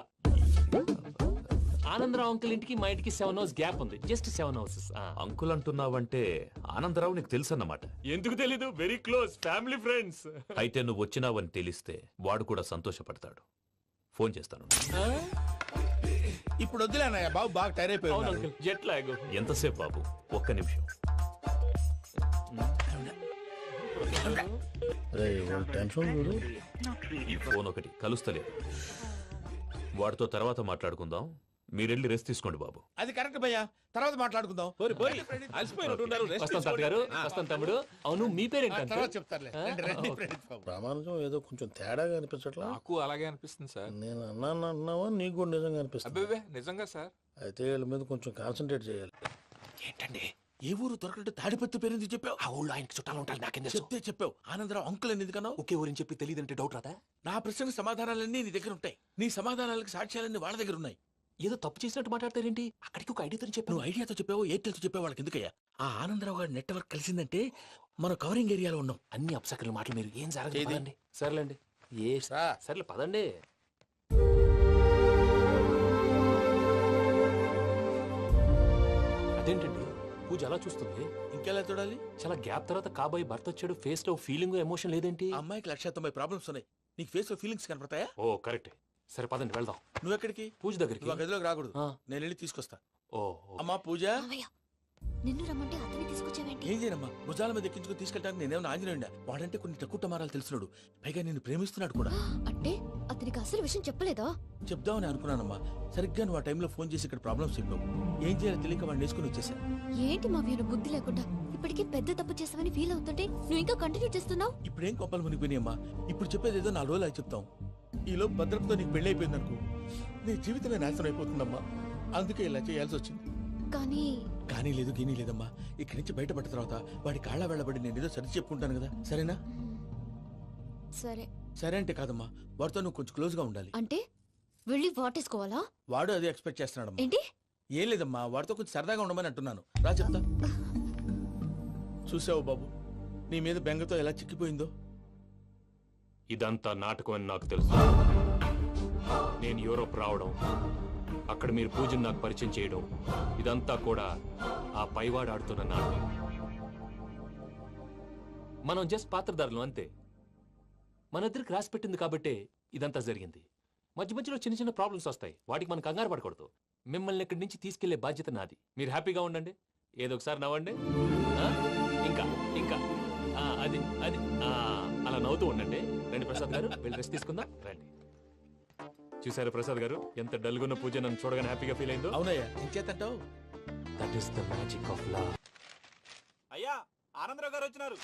ఆనందరావు అంకుల్ ఇంటికి మా ఇంటికి 7 హౌస్ గ్యాప్ ఉంది. Just 7 houses. అంకుల్ అంటున్నావంటే ఆనందరావు నీకు తెలుసు అన్నమాట. ఎందుకు తెలీదు? Very close family friends. అయితే నువ్వు వచ్చినావని తెలిస్తే వాడు కూడా సంతోషపడతాడు. ఫోన్ చేస్తాను. ఇప్పుడు వద్దులే అన్నయ్య, బాబు బాగా టైర్ అయిపోయాడు. Jet lag. ఎంతసేపు బాబు? ఒక్క నిమిషం. ఈ ఫోన్ ఒకటి కలుస్తలేదు. వాడితో తర్వాత మాట్లాడుకుందాం. మీరెళ్ళి రెస్ట్ తీసుకోండి బాబు. అది కరెక్ట్ భయ్యా, తర్వాత మాట్లాడుకుందాం. వస్తాను తమ్ముడు. అవును, మీ పేరేంటి? చెప్తారులే. ప్రామాణికం ఏదో కొంచెం తేడాగా అనిపించట్లా? నాకు అలాగే అనిపిస్తుంది సార్. నేను అన్నాను అంటున్నావా? నీకు కూడా నిజంగా అనిపిస్తుంది? నిజంగా సార్. అయితే వీళ్ళ మీద కొంచెం కాన్సన్ట్రేట్ చేయాలి. ఏంటండి ఏ ఊరు దొరకట్టు తాడిపత్రి పేరు ఎందుకు చెప్పావు? ఆ ఊళ్ళో ఆయనకి చుట్టాలు ఉంటారు. నాకేం చెప్తే చెప్పావు. ఆనందరావు అంకుల్ అని ఎందుకన్నావు? ఒకే ఊరిని చెప్పి తెలియదంటే డౌట్ రాదా? నా ప్రశ్నకు సమాధానాలన్నీ నీ దగ్గర ఉంటాయి. నీ సమాధానాలకు సాక్ష్యాలన్నీ వాళ్ళ దగ్గర ఉన్నాయి. ఏదో తప్పు చేసినట్టు మాట్లాడతారేంటి? అక్కడికి ఒక ఐడియాతో చెప్పాను. నువ్వు ఐడియాతో చెప్పావు, ఎయిర్టెల్తో చెప్పావు, వాళ్ళకి ఎందుకయ్యా? ఆ ఆనందరావు గారి నెట్వర్క్ కలిసిందంటే మనం కవరింగ్ ఏరియాలో ఉన్నాం. అన్ని అప్సకల మాటలు మీరు ఏం జరగదు. సర్లేండి. సర్లే పదండి. అదేంటండి పూజ అలా చూస్తుంది? ఇంకెలా చూడాలి? చాలా గ్యాప్ తర్వాత కాబోయే భర్త వచ్చాడు, ఫేస్ లో ఫీలింగ్ ఎమోషన్ లేదేంటి? ఆ అమ్మాయికి 190 ప్రాబ్లమ్స్ ఉన్నాయి, నీకు ఫేస్ లో ఫీలింగ్స్ కనపడతాయా? ఓ కరెక్ట్. సరే పదండి వెళ్దాం. నువ్వు ఎక్కడికి? పూజ దగ్గరికి. నువ్వు ఆ గదిలోకి రాకూడదు, ఆ. నేను వెళ్ళి తీసుకొస్తా. ఓ అమ్మా పూజ, మావయ్య నిన్ను రమ్మంటే అతన్ని తీసుకొచ్చావేంటి? ఏం చేయనమ్మా, భుజాల మీద ఎక్కించుకుని తీసుకెళ్ళడానికి నేనేమన్నా ఆంజనేయుడా? వాడంటే కొన్ని తక్కువ టమారాలు తెలిసినాడు, పైగా నేను ప్రేమిస్తున్నాడు కూడా. అంటే అతనికి అసలు విషయం చెప్పలేదా? చెప్దామని అనుకున్నానమ్మా, సరిగ్గా నువ్వు ఆ టైంలో ఫోన్ చేసి ఇక్కడ ప్రాబ్లమ్స్ చెప్పావు. ఏం చేయాలో తెలియక వాడిని వేసుకుని వచ్చేసా. ఏంటి మావయ్య నువ్వు బుద్ధి లేకుండా ఇప్పటికీ పెద్ద తప్పు చేసావని ఫీల్ అవుతుంటే నువ్వు ఇంకా కంటిన్యూ చేస్తున్నావు? ఇప్పుడేం కొప్పలు మునిగిపోయినాయమ్మా, ఇప్పుడు చెప్పేది ఏదో 4 రోజులు అది చెప్తాం. ఈలో భద్రతతో నీకు పెళ్లి అయిపోయింది అనుకో, నీ జీవితమే నాశనం అయిపోతుందమ్మా. అందుకే ఇలా చేయాల్సి వచ్చింది. కానీ లేదు గీనీ లేదమ్మా, ఇక్కడి నుంచి బయటపడ్డ తర్వాత వాడి కాళ్ళ వెళ్ళబడి నేను ఏదో సరి చెప్పుకుంటాను కదా, సరేనా? సరే. సరే అంటే కాదమ్మా, వాడితో నువ్వు కొంచెం క్లోజ్ గా ఉండాలి. అంటే వెళ్ళి వాటేసుకోవాలా? వాడు అదే ఎక్స్పెక్ట్ చేస్తున్నాడమ్మా. ఏంటి? ఏం లేదమ్మా, వాడితో కొంచెం సరదాగా ఉండమని అంటున్నాను. రా చెప్తా. చూసావు బాబు, నీ మీద బెంగతో ఎలా చిక్కిపోయిందో. ఇదంతా నాటకం అని నాకు తెలుసు. నేను యూరోప్ రావడం, అక్కడ మీరు పూజను నాకు పరిచయం చేయడం, ఇదంతా కూడా ఆ పైవాడు ఆడుతున్న నాటకం. మనం జస్ట్ పాత్రధారులు అంతే. మన ఇద్దరికి రాసి పెట్టింది కాబట్టే ఇదంతా జరిగింది. మధ్య మధ్యలో చిన్న చిన్న ప్రాబ్లమ్స్ వస్తాయి, వాటికి మనం కంగారు పడకూడదు. మిమ్మల్ని ఇక్కడి నుంచి తీసుకెళ్లే బాధ్యత నాది. మీరు హ్యాపీగా ఉండండి, ఏదో ఒకసారి నవ్వండి. ఇంకా ఇంకా అది అది అలా నవ్వుతూ ఉండండి. రండి ప్రసాద్ గారు, వెళ్ళి రెస్ట్ తీసుకుందాం రండి. చూసారు ప్రసాద్ గారు, ఎంత డల్గున్న పూజ నన్ను చూడగానే హ్యాపీగా ఫీల్ అయిందో? అవునయ్యా, ఇంకేతంటావు? That is the magic of love. అయ్యా ఆనందరావు గారు వచ్చినారు.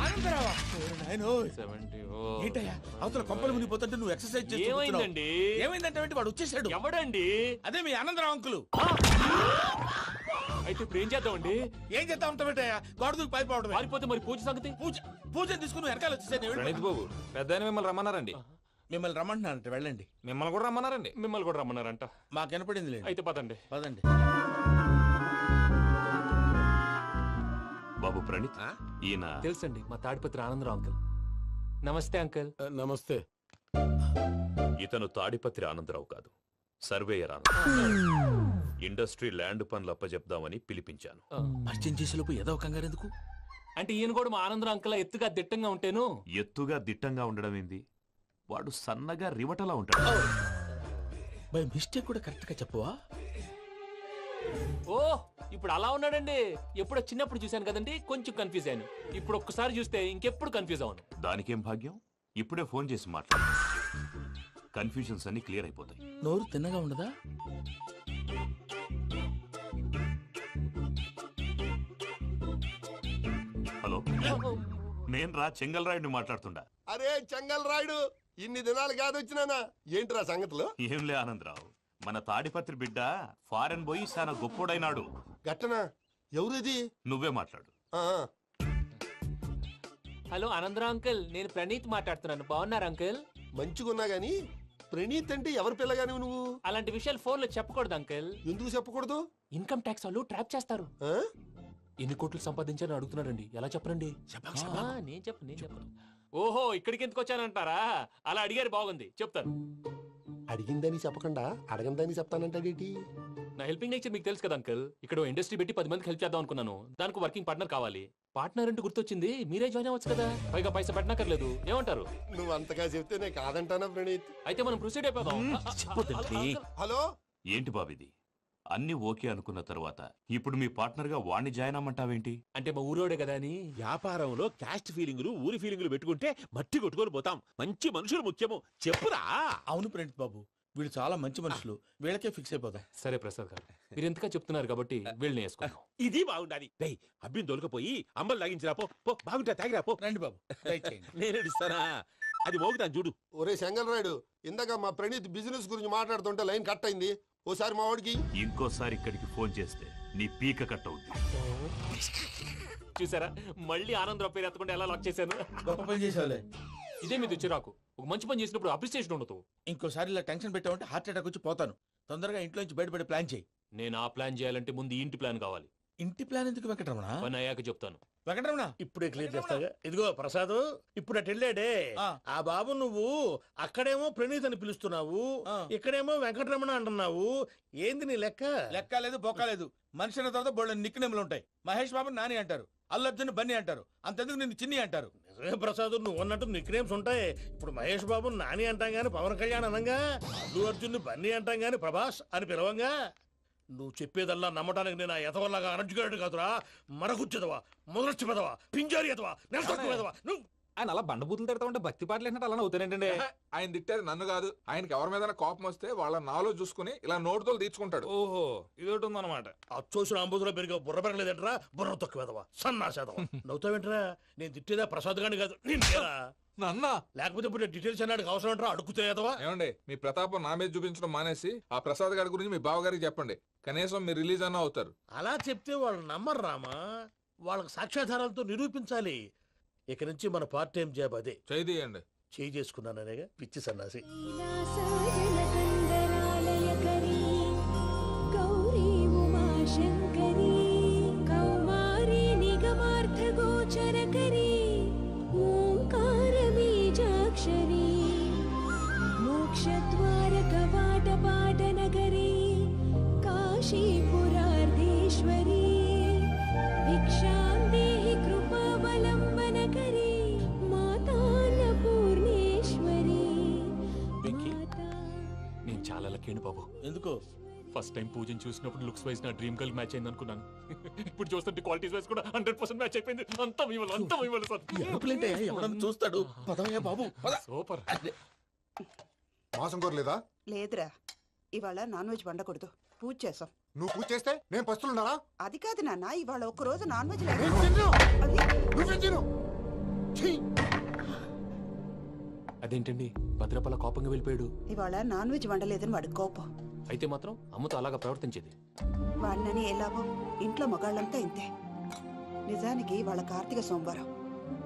ఆనందరావా? ఏంటయ్యా అవతల కొంపలు మునిగిపోతుంటే నువ్వు ఎక్సర్సైజ్ చేస్తూ ఏమైందండి? ఏమైందంటే వాడు వచ్చేసాడు. ఎవడండి? అదే మీ ఆనందరావు అంకులు. అయితే ఇప్పుడు ఏం చేద్దామండి? ఏం చేద్దాం ఉంటావేటయ్యా, గోడ దూకి పైపోవడం. పారిపోతే మరి పూజ సంగతి? పూజ తీసుకుని వెనకాల వచ్చేసాడు. బాబు పెద్ద మిమ్మల్ని రమ్మన్నారండి. మిమ్మల్ని రమ్మంటున్నారంట, వెళ్ళండి. మిమ్మల్ని కూడా రమ్మన్నారండి. మిమ్మల్ని కూడా రమ్మన్నారంట. మాకు వినపడింది లేదు. అయితే పదండి. పదండి. బాబు ప్రణీత్, ఈయన తెలుసండి, మా తాడిపత్రి ఆనందరావు అంకుల్. నమస్తే అంకుల్. నమస్తే. ఇతను తాడిపత్రి ఆనందరావు కాదు, సర్వేయర్ ఆనందరావు. ఇండస్ట్రీ ల్యాండ్ పనులు అప్పచెప్దామని పిలిపించాను. పరిచయం చేసేలోపు ఏదో కంగారు ఎందుకు? అంటే ఈయన కూడా మా ఆనందరావు అంకుల్ ఎత్తుగా దిట్టంగా ఉంటేను. ఎత్తుగా దిట్టంగా ఉండడం ఏంది, వాడు సన్నగా రివటలా ఉంటాడు. బై మిస్టేక్ కూడా కరెక్ట్ గా చెప్పవా? ఓ ఇప్పుడు అలా ఉన్నాడండి. ఎప్పుడో చిన్నప్పుడు చూశాను కదండి, కొంచెం కన్ఫ్యూజ్ అయ్యాను. ఇప్పుడు ఒక్కసారి చూస్తే ఇంకెప్పుడు కన్ఫ్యూజ్ అవును. దానికేం భాగ్యం, ఇప్పుడే ఫోన్ చేసి మాట్లాడు, కన్ఫ్యూజన్స్ అన్ని క్లియర్ అయిపోతాయి. నోరు తిన్నగా ఉండదా? హలో, నేను రా చెంగల్ రాయుడిని మాట్లాడుతుండా. అరే చెంగల్ రాయుడు, ఇన్ని దినాలు కాదు వచ్చినానా? ఏంట్రా సంగతులు? ఏంలే ఆనందరావు, మన తాడిపత్రి బిడ్డ ఫారెన్ పోయి చాలా గొప్పోడైనాడు. గట్టనా? ఎవరిది? నువ్వే మాట్లాడు. హలో ఆనందరావు అంకుల్, నేను ప్రణీత్ మాట్లాడుతున్నాను. బాగున్నారు అంకుల్? మంచిగున్నా గాని ప్రణీత్ అంటే ఎవరి పిల్లగాని నువ్వు? అలాంటి విషయాలు ఫోన్ లో చెప్పకూడదు అంకుల్. ఎందుకు చెప్పకూడదు? ఇన్కమ్ ట్యాక్స్ వాళ్ళు ట్రాప్ చేస్తారు. ఎన్ని కోట్లు సంపాదించాలని అడుగుతున్నారండి, ఎలా చెప్పరండి? నేను చెప్పను. ఓహో, ఇక్కడికి ఎందుకు వచ్చానంటారా? అలా అడిగారు, బాగుంది, చెప్తాను. అడిగిందని చెప్పకుండా అడగందని చెప్తానంటాడేటి? నా హెల్పింగ్ నేచర్ మీకు తెలుసు కదా అంకుల్. ఇక్కడ ఇండస్ట్రీ పెట్టి 10 మందికి హెల్ప్ చేద్దాం అనుకున్నాను. దానికి వర్కింగ్ పార్ట్నర్ కావాలి. పార్ట్నర్ అంటే గుర్తొచ్చింది, మీరే జాయిన్ అవ్వచ్చు కదా, పైగా పైసా పెట్టనక్కర్లేదు. ఏమంటారు? నువ్వు అంతగా చెప్తే నేను కాదంటానా ప్రణీత్? అయితే మనం ప్రొసీడ్ అయిపోదాం. హలో, ఏంటి బాబిది, అన్ని ఓకే అనుకున్న తర్వాత ఇప్పుడు మీ పార్ట్నర్ గా వాణ్ణి జాయిన్ అమ్మంటావేంటి? అంటే మా ఊరోడే కదా అని. వ్యాపారంలో క్యాస్ట్ ఫీలింగులు, ఊరి ఫీలింగులు పెట్టుకుంటే మట్టి కొట్టుకొని పోతాం. మంచి మనుషులు ముఖ్యము, చెప్పురా. అవును ప్రణీత్ బాబు, వీళ్ళు చాలా మంచి మనుషులు, వీళ్ళకే ఫిక్స్ అయిపోతాం. సరే ప్రసాద్ గారు, మీరు ఎంతగా చెప్తున్నారు కాబట్టి వీళ్ళని వేసుకున్నాం. ఇది బాగుండాలి. అబ్బిని దొలకపోయి అమ్మలు లాగించిరా పో. బాగుంటా, తాగిరా పో. రండి బాబు, నేను ఇస్తానా? అది మోగుతాను చూడు. ఒరే చెంగల్ రాయుడు, ఇందాక మా ప్రణీత్ బిజినెస్ గురించి మాట్లాడుతుంటే లైన్ కట్ అయింది. ఓసారి మా వాడికి ఇంకోసారి ఇక్కడికి ఫోన్ చేస్తే నీ పీక కట్ అవుద్ది. చూసారా, మళ్ళీ ఆనందరావు పేరు ఎత్తకుండా ఎలా లాక్ చేశాను. గొప్ప పని చేసేవాళ్ళే. ఇదే మీద చిరాకు. ఒక మంచి పని చేసినప్పుడు అప్రిసియేషన్ ఉండదు. ఇంకోసారి ఇలా టెన్షన్ పెట్టామంటే హార్ట్ అటాక్ వచ్చి పోతాను. తొందరగా ఇంట్లో నుంచి బయటపడి ప్లాన్ చేయి. నేను ఆ ప్లాన్ చేయాలంటే ముందు ఈ ఇంటి ప్లాన్ కావాలి. ఇంటి ప్లాన్ ఎందుకు వెంకటరమణ? పని అయ్యాక చెప్తాను. వెంకటరమణ ఇప్పుడే క్లియర్ చేస్తాగా. ఇదిగో ప్రసాద్, ఇప్పుడు అటు వెళ్ళాడే ఆ బాబు, నువ్వు అక్కడేమో ప్రణీత్ అని పిలుస్తున్నావు, ఇక్కడేమో వెంకటరమణ అంటున్నావు. ఏంది నీ లెక్క? లెక్క లేదు బొక్క లేదు. మనిషి అన్న తర్వాత బోళ్ళ నిక్నెములు ఉంటాయి. మహేష్ బాబు నాని అంటారు, అల్లర్జున్ బన్నీ అంటారు, అంతెందుకు నిన్ను చిన్ని అంటారు. నిజమే ప్రసాద్, నువ్వు అన్నట్టు నిక్నేమ్స్ ఉంటాయి. ఇప్పుడు మహేష్ బాబు నాని అంటాం గాని పవన్ కళ్యాణ్ అనంగా, అల్లు అర్జున్ బన్నీ అంటాం గాని ప్రభాస్ అని పిలవంగా. నువ్వు చెప్పేదల్లా నమ్మటానికి నేను ఆ ఎతవల్లాగా అనర్జుకేటెడ్ కాదురా. మరగుచ్చదవా, మొదలచ్చి పెదవా, పింజారి ఎదవా, నెలసొక్కు పెదవా. నువ్వు ఆయన అలా బండబూతులు తిడతా ఉంటే భక్తి పాటలు ఏంటంటే అలా అవుతానంటే. ఆయన తిట్టేది నన్ను కాదు, ఆయనకి ఎవరి మీద కోపం వస్తే వాళ్ళ నాలో చూసుకుని ఇలా నోటుతో తీర్చుకుంటాడు. ఓహో, ఇదొకటి ఉందన్నమాట. అచ్చోసిన అంబుధులో పెరిగే బుర్ర పెరగలేదంటరా, బుర్ర తొక్కు పెదవా, సన్నాసేదవా. నవ్వుతావేంటరా? నేను తిట్టేదా ప్రసాద్ గాని కాదు, నిన్నేరా. నన్న లేకపోతే ఇప్పుడు డీటెయిల్స్ అన్నాడు అవసరం అంటారా? అడుగుతాయేదవా. ఏమండి, మీ ప్రతాపం నా మీద చూపించడం మానేసి ఆ ప్రసాద్ గారి గురించి మీ బావగారికి చెప్పండి. కనీసం మీరు రిలీజ్ అన్న అవుతారు. అలా చెప్తే వాళ్ళు నమ్మరు రామా. వాళ్ళకి సాక్ష్యాధారాలతో నిరూపించాలి. ఇక నుంచి మన పార్ట్ టైం జాబ్ అదే. చేయండి. చేయి చేసుకున్నాననేగా పిచ్చి సన్నాసి. నేను చాలా లక్కీ బాబు. ఎందుకు? ఫస్ట్ టైం పూజను చూసినప్పుడు లుక్స్ వైజ్ నా డ్రీమ్ గర్ల్ మ్యాచ్ అయింది అనుకున్నాను. ఇప్పుడు చూస్తుంటే క్వాలిటీస్ వైజ్ కూడా 100% మ్యాచ్ అయిపోయింది. అంతా ఇవ్వాలి సార్. చూస్తాడు. పదవయ్యా బాబు. సూపర్. మాసం కోరలేదా? లేదురా, ఇవాళ నాన్ వెజ్ వండకూడదు, పూజ చేసాం. నువ్వు పూజ చేస్తే నేను పస్తులున్నారా? అది కాదు నాన్న, ఇవాళ ఒక్క రోజు నాన్ వెజ్ అదేంటండి భద్రపల కోపంగా వెళ్ళిపోయాడు? ఇవాళ నాన్ వెజ్ వండలేదని వాడి కోపం. అయితే మాత్రం అమ్మతో అలాగా ప్రవర్తించేది. వాడినని ఎలాగో ఇంట్లో మగాళ్ళంతా ఇంతే. నిజానికి వాళ్ళ కార్తీక సోమవారం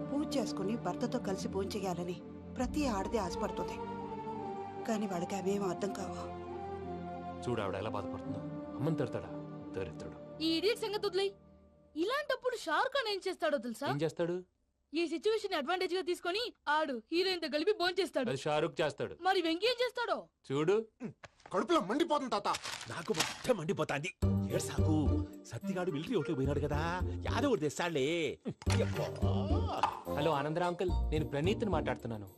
పూజ చేసుకుని భర్తతో కలిసి పూజ చేయాలని ప్రతి ఆడది ఆశపడుతుంది. కానీ వాడికి అవేం అర్థం కావు. చూడు ఆవిడ ఎలా బాధపడుతుందో. అమ్మని తిడతాడా? దరిద్రుడు. ఈ ఇడియట్ సంగతి వదిలేయ్. ఇలాంటప్పుడు షారుఖ్ ఖాన్ ఏం చేస్తాడో తెలుసా? ఏం చేస్తాడు? ఈ సిచ్యువేషన్ అడ్వాంటేజ్ గా తీసుకొని ఆడు హీరోయిన్ తో కలిపి బోన్ చేస్తాడు. అది షారుఖ్ చేస్తాడు. మరి వెంకీ ఏం చేస్తాడో చూడు. కడుపులో మండిపోతుంది తాత. నాకు మొత్తం మండిపోతాంది. ఏడ్సాకు. సత్తిగాడు మిలిటరీ ఓట్లకు పోయినాడు కదా, యాదవ్ తెస్తాడులే. హలో ఆనందరా అంకుల్, నేను ప్రణీత్ని మాట్లాడుతున్నాను.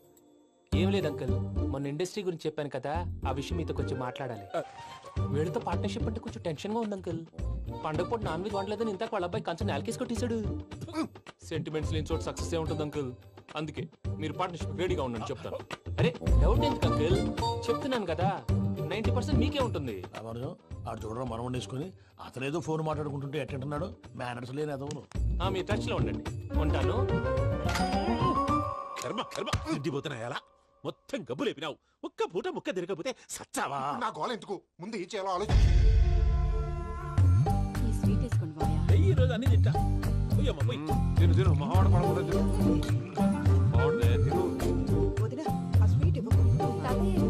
ఏం లేదు అంకుల్, మొన్న ఇండస్ట్రీ గురించి చెప్పాను కదా, ఆ విషయం మీతో కొంచెం మాట్లాడాలి. వీడితో పార్ట్నర్షిప్ అంటే కొంచెం టెన్షన్ గా ఉంది అంకుల్. పండగ పూట నాన్ వెజ్ వండలేదని ఇంతకు వాళ్ళ అబ్బాయి కంచెం నేలకేసి కొట్టేశాడు. సెంటిమెంట్స్ లేని చోట సక్సెస్ ఏ ఉంటుంది అంకుల్. అందుకే మీరు పార్ట్నర్షిప్ రెడీగా ఉండండి చెప్తాను. అరే డౌట్ ఎందుకు అంకుల్, చెప్తున్నాను కదా 90% మీకే ఉంటుంది. ఆడు చూడడం మనం వండేసుకుని అతనేదో ఫోన్ మాట్లాడుకుంటుంటే ఎట్టంటున్నాడు. మేనర్స్ లేని అదవును. మీరు టచ్ లో ఉండండి. ఉంటాను. తిండిపోతున్నాయా? మొత్తం గబ్బు లేపినావు. ఒక్క పూట ముక్క తిరగకపోతే సచ్చావా? నా గోల ఎందుకు, ముందు ఈ చేయాలో ఆలోచించు. ఈ రోజు అన్ని తింటా. వదినా, ఆ స్వీట్ ఇవ్వు.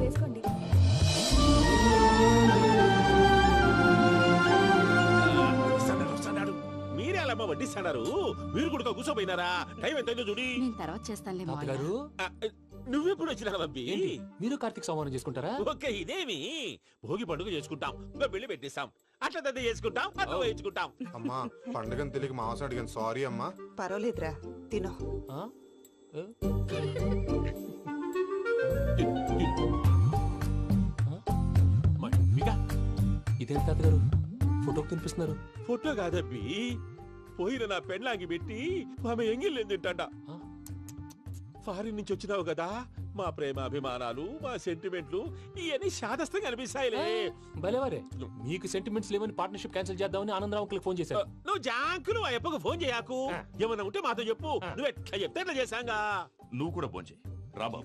వేసుకోండి. మీరే అలా వడ్డిస్తాడారు. మీరు కూడా కూర్చోపోయినారా? టైం ఎంతైందో చూడి. తర్వాత చేస్తానులే తాతగారు, నువ్వెప్పుడు వచ్చినా బంబి? మీరు కార్తీక్ సంహారం చేసుకుంటారా? ఓకే, ఇదేమి భోగి పండుగ చేసుకుంటాం, ఇంకా పెళ్లి పెట్టేస్తాం, అట్లా దద్ద చేసుకుంటాం, అట్లా వేయించుకుంటాం. అమ్మా పండుగని తెలియక మాంసం అడిగాను, సారీ అమ్మా. పర్వాలేదురా, తినో. ఇదేంటి తాతగారు ఫోటోకి తినిపిస్తున్నారు? ఫోటో కాదబ్బి, పోయిన నా పెళ్ళాంగి పెట్టి ఆమె ఎంగిల్లేం తింటాడ. ఫారిన్ నుంచి వచ్చినావు కదా, మా ప్రేమ అభిమానాలు, మా సెంటిమెంట్లు ఇవన్నీ శాదస్తంగా అనిపిస్తాయిలే. భలేవారే, మీకు సెంటిమెంట్స్ లేవని పార్ట్నర్షిప్ క్యాన్సిల్ చేద్దామని ఆనందరావు అంకుల్ ఫోన్ చేశారు. నువ్వు జాంకులు ఆ ఎప్పకు ఫోన్ చేయకు. ఏమన్నా ఉంటే మాతో చెప్పు. నువ్వు ఎట్లా చెప్తే ఎట్లా చేశాంగా. నువ్వు కూడా ఫోన్ చేయి. రాబా.